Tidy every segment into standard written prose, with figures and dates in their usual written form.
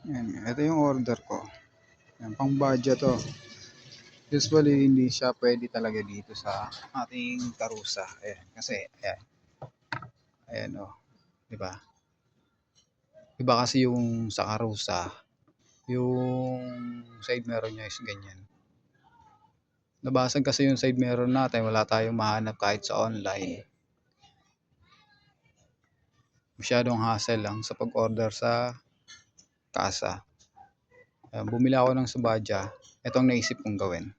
Yan, ito yung order ko. Yan, pang budget to. Usually, hindi siya pwede talaga dito sa ating karusa. Ayan, kasi, ayan, ayan oh, di ba? Iba kasi yung sa karusa, yung side mirror niya is ganyan. Nabasag kasi yung side mirror natin, wala tayong mahanap kahit sa online. Masyadong hassle lang sa pag-order sa kasa. Ayan, bumili ako ng sabadya. Ito ang naisip kong gawin.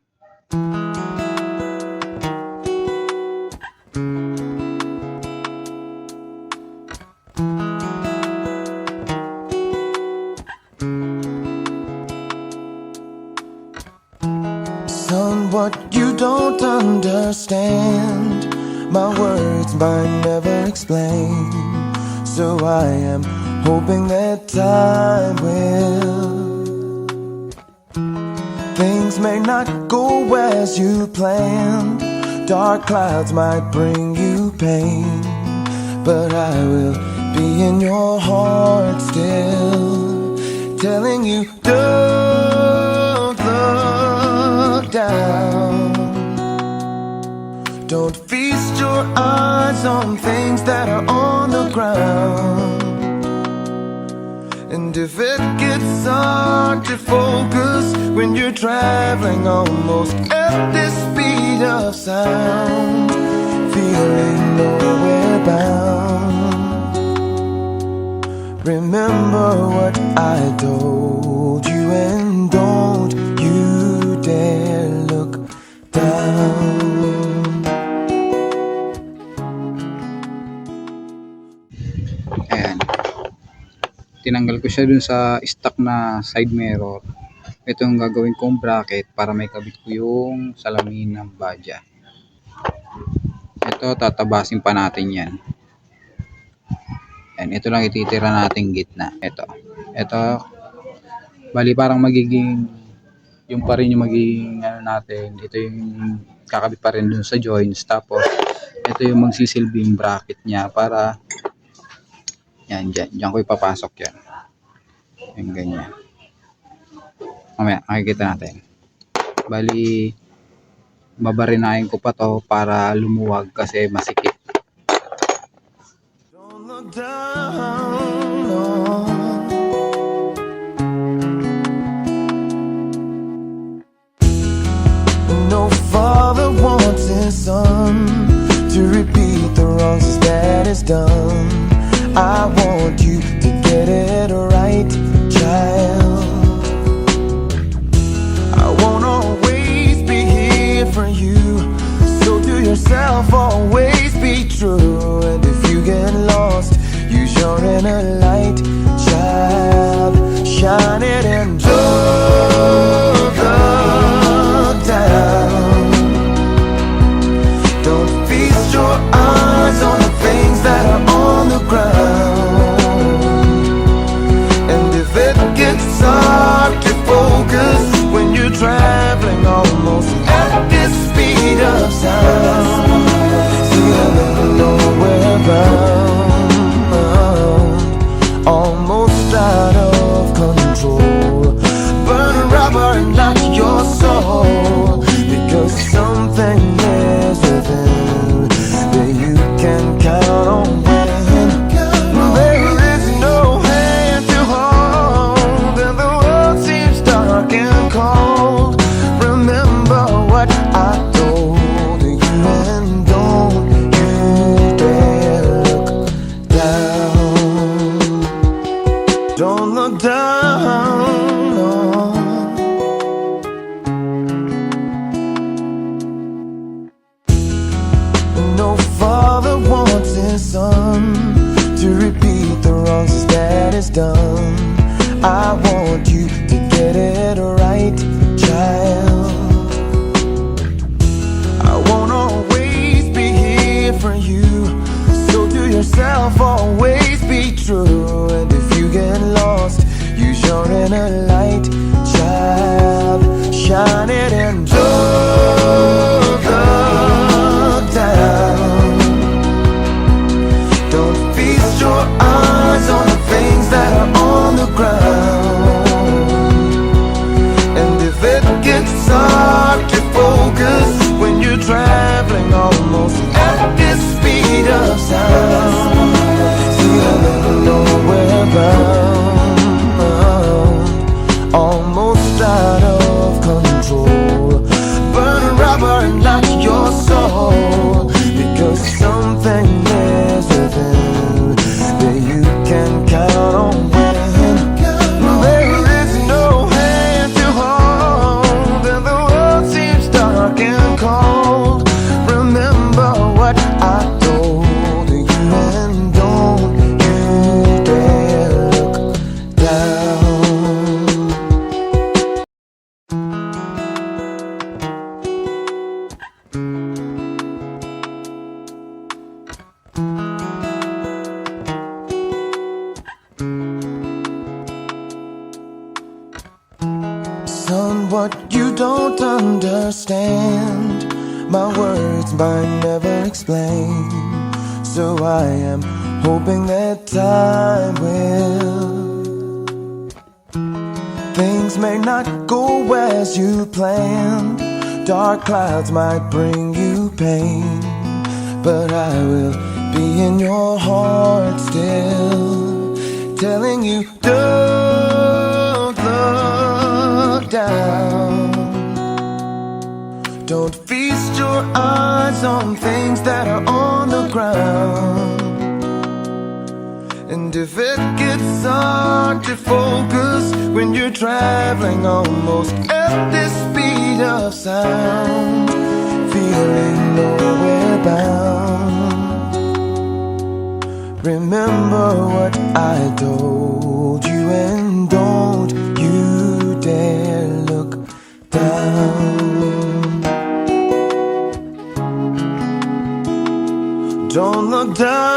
Son, what you don't understand, my words might never explain. So I am hoping that time will. Things may not go as you planned. Dark clouds might bring you pain, but I will be in your heart still, telling you don't look down. Don't feast your eyes on things that are on the ground. And if it gets hard to focus when you're traveling almost at the speed of sound, feeling nowhere bound, remember what I told you, and don't you dare look down. Ayan. Tinanggal ko siya dun sa stock na side mirror. Ito yung gagawin kong bracket para may kabit ko yung salamin ng badya. Ito, tatabasin pa natin yan. Ayan, ito lang ititira nating gitna. Ito, bali parang magiging, yung pa rin yung magiging ano natin. Ito yung kakabit pa rin dun sa joints. Tapos, ito yung magsisilbing bracket niya para yan, dyan ko ipapasok yan. Yung ganyan. Mamaya, makikita natin. Bali, babarinahin ko pa to para lumuwag kasi masikip. Don't look down, no. No father wants his son to repeat the wrongs that is done. I want you to get it right, child. I won't always be here for you, so to yourself always be true. And if you get lost, use your inner light, child. Shine it and don't look down. Don't feast your eyes on the things that are on the ground. And if it gets hard to focus when you're traveling almost at the speed of sound, feeling nowhere bound, almost out of control, burn rubber and not your soul, because something is within that you can count on when there is no hand to hold and the world seems dark and cold. Remember what I told you, and don't you dare look down. Don't look down, no. No father wants his son to repeat the wrongs that is done. I want you to get it right, child. I won't always be here for you, so to yourself always be true. And if you get lost, use your inner light, child. Shine it and don't look down. Don't feast your eyes on the things that are on the ground. on what you don't understand. My words might never explain, so I am hoping that time will. Things may not go as you planned. Dark clouds might bring you pain, but I will be in your heart still, telling you don't look down. Don't feast your eyes on things that are on the ground. And if it gets hard to focus when you're traveling almost at the speed of sound, feeling nowhere bound, remember what I told you, and don't you dare look down. Don't look down.